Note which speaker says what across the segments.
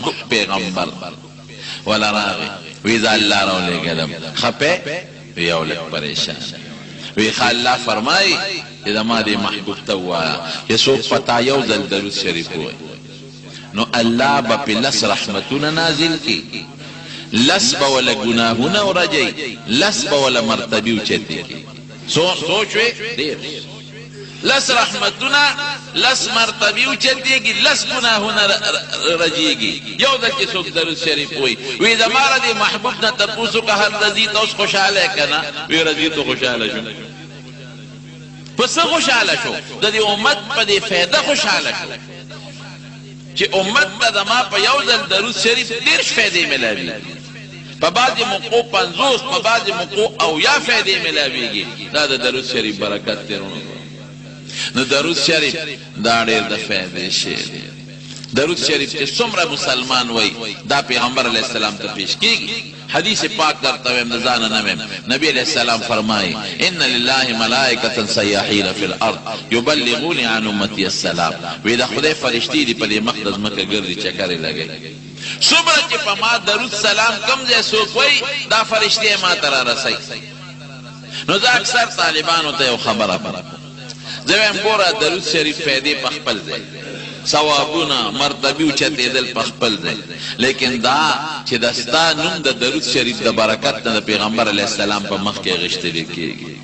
Speaker 1: محبوب پیغمبر ولا راغی ویزا اللہ رو لے گلم خپے ویو لک پریشان وی خاللہ فرمائی اذا ما دی محبوب توایا یسوک پتا یو ذل درود شریف ہوئی نو اللہ با پی لس رحمتون نازل کی لس با ولا گناہونا و رجی لس با ولا مرتبی و چتی کی سوچوے دیر لس رحمتنا لس مرتبی و چلتیگی لس گناہونا رجیگی یو دا چی سوک درود شریف ہوئی وی دا مارا دی محبوب نا تپوسو کا ہر رضی تا اس خوشحالے کنا وی رضی تو خوشحالے شو پس خوشحالے شو دا دی امت پا دی فیدہ خوشحالے شو چی امت پا دا ما پا یو دل درود شریف دیرش فیدے ملاوی پا بعضی موقع 50 پا بعضی موقع او یا فیدے ملاویگی دا دا درود شریف برکت تیرونو نو درود شریف دا ډېر د فائدې شی دی درود شریف چې څومره مسلمان وای دا پیغمبر علیہ السلام ته پیش کیږي حدیث پاک درته ویم نزان نه ویم نبی علیہ السلام فرمایي ان لله ملائکه سیاحین فی الارض یبلغون عن امتی السلام وی دا خدای فرشتي دی په مقدس مکه ګرځي چکرې لګي څومره چې په ما درود سلام کم ځای څوک وای دا فرشتي ما ته رسي نو دا اکثر طالبانو ته یو خبره زویم گورا درود شریف فیدی پخپل دے ثوابونا مرتبی و چتی دل پخپل دے لیکن دا چی دستا نم دا درود شریف دا برکت دا پیغمبر علیہ السلام پا مخ کے غشت لکی گی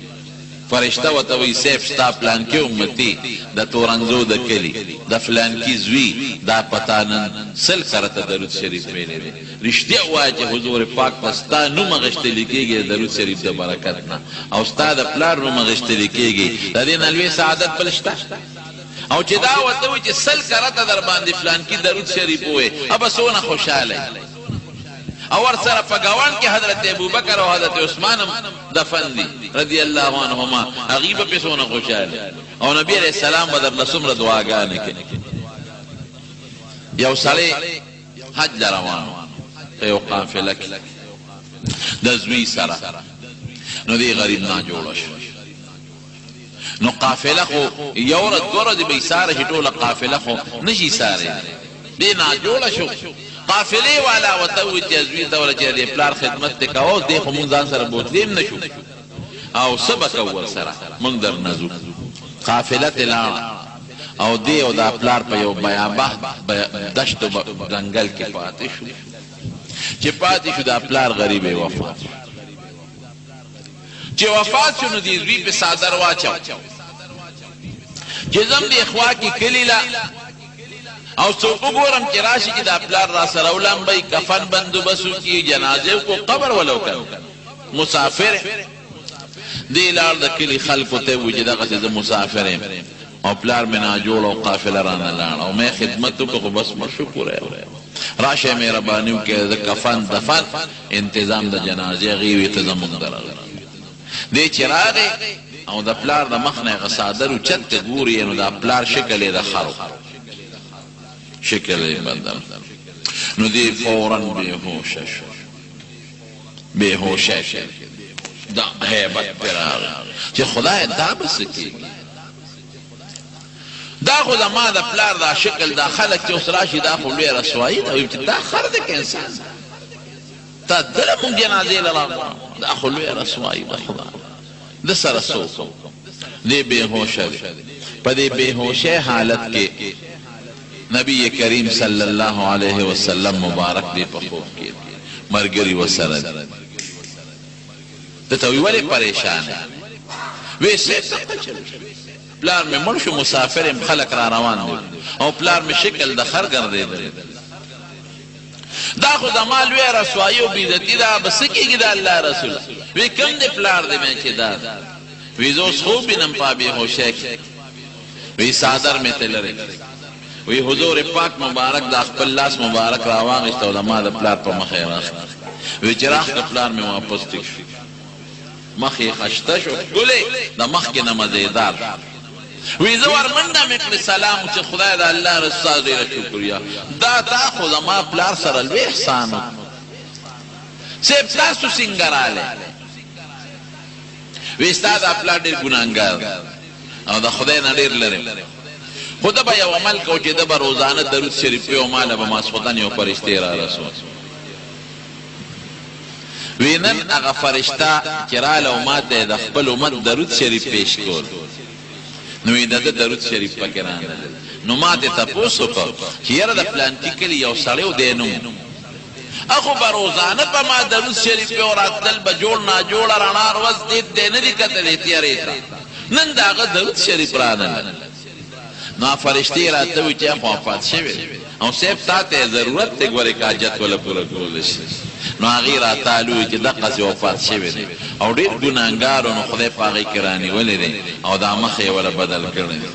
Speaker 1: فرشتہ و توی سیف شتا پلان کی امتی دا تورنگزو دا کلی دا فلان کی زوی دا پتانن سل کرتا درود شریف میلے دے رشتی اوائی چی حضور پاک پستا نم غشت لکی گی درود شریف دا برکتنا او ستا دا پلار نم غشت لکی گی دا دین الوی سعادت پلشتا او چی داوتوی چی سل کرتا در باندی فلان کی درود شریف ہوئے اب سونا خوشحال ہے اور سر پگوان کی حضرت ابوبکر و حضرت عثمان دفن دی رضی اللہ عنہما عغیب پی سونا خوشحال او نبی علیہ السلام بدر لسمر دعاگانے کے یو سڑے حج لروان یو قافلک دزوی سرا نو دی غریب نا جوڑش نو قافلہ خو یورد دورد بی سارا شٹولا قافلہ خو نشی سارے دی نا جوڑشو قافلی والا وطوی تیزوی دولا چی دی پلار خدمت تکاو دی خو منزان سر بوتلیم نشو او سبک اول سر منگ در نزو قافلت لان او دی او دا پلار پا یو بیابہ دشت و جنگل کے پاتی شو چی پاتی شو دا پلار غریب وفات چی وفات شو نو دیزوی پی سادر واچو چی زم دی اخوا کی کلیلا او سوکو گورم چی راشی چی دا پلار را سرولم بای کفن بندو بسو کی جنازے کو قبر ولو کن مسافر دی لار دا کلی خلقو تیوی چی دا قصد مسافرین او پلار منا جوڑ او قافل رانا لان او میں خدمتو کو بس مشکور ہے راشے میرا بانیو کہ دا کفن دفن انتظام دا جنازے غیوی تزمون در دی چراغی او دا پلار دا مخنه غصادر و چت گوری نو دا پلار شکل دا خرو شکل بدل نو دی فوراً بے ہوشش دا حیبت پر آگا چی خدای دا بسکی دا خود ما دا پلار دا شکل دا خلق چی اس راشی دا خلوی رسوائی دا ویبتی دا خردک انسان تا دلمون جنازی لراغا دا خلوی رسوائی دا خدا دا سر سوکو دی بے ہوشش پا دی بے ہوشش حالت کے نبی کریم صلی اللہ علیہ وسلم مبارک دی پخوف کی مرگری و سرد تتوی ولی پریشان ہے ویسے پلار میں مرشو مسافر خلق را روان دے او پلار میں شکل دخر گردے دے دا خود امال وی رسوائی و بیدتی دا بسکی گی دا اللہ رسول وی کم دے پلار دے میں چی دا وی زوس خوبی نمپا بی ہوشک وی سادر میں تلرے وی حضور پاک مبارک دا اخبر لاس مبارک راواغشتا و دا ما دا پلار پا مخی راختا وی چراخ دا پلار میں واپس تک شو مخی خشتا شو گلے دا مخ کی نمازیدار وی زوار من دا مکل سلام چه خدای دا اللہ رسول دیر شکریا دا تا خود ما پلار سر الوی احسانو سیب تاسو سنگر آلے وی استا دا پلار دیر گنانگار او دا خدای نا دیر لرم خو ده به یو عمل کو چې ده به روزانه درود شریف وی او ماله به ماسخوتن یو فرشتې را رسول وی نن هغه فرشته چې راله او ما ته د خپل امت درود شریف پیش کول نو یې د ده درود شریف پکې رانغلل نو ما ته تپوس وکړ چې یاره د پلانکي کلي یو سړی و دی نوم اخو به روزانه په ما درود شریف پې وراتلل به جوړ ناجوړه رڼا ورځ دې دی نه دي کتلی تیارې ته نن د هغه درود شریف رانغلل نو فرشتې راته وي چې خو وفات شوی او صاحب تا ته ضرورت دی ګورې که حاجت وله پوره کولی شي نو هغې راته وي چې دقسې وفات شوی دی او ډېر ګناهګار نو خدای په هغې کې رانیولی دی او دا مخ یې وله بدل کړی دی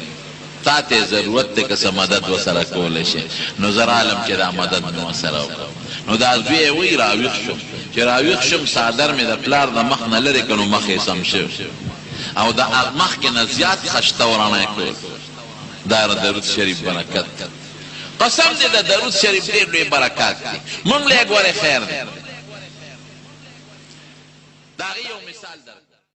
Speaker 1: تا ته ضرورت دی که څه مدد ورسره کولی شي نو زه رالم چې دا مدد مې ورسره وکړم نو دا زوی یې وایي راویښ شم چې راویښ شم څادر مې د پلار د مخ نه لرې کړ نو مخ یې سم شو او د مخکې نه زیات خشته و رڼا کړ دا درود شریف برکت قسم دې د درود شریف ډېر ډېر برکات دي مونږ له یې ګورې خیر دی د هغې یو مثال درکړم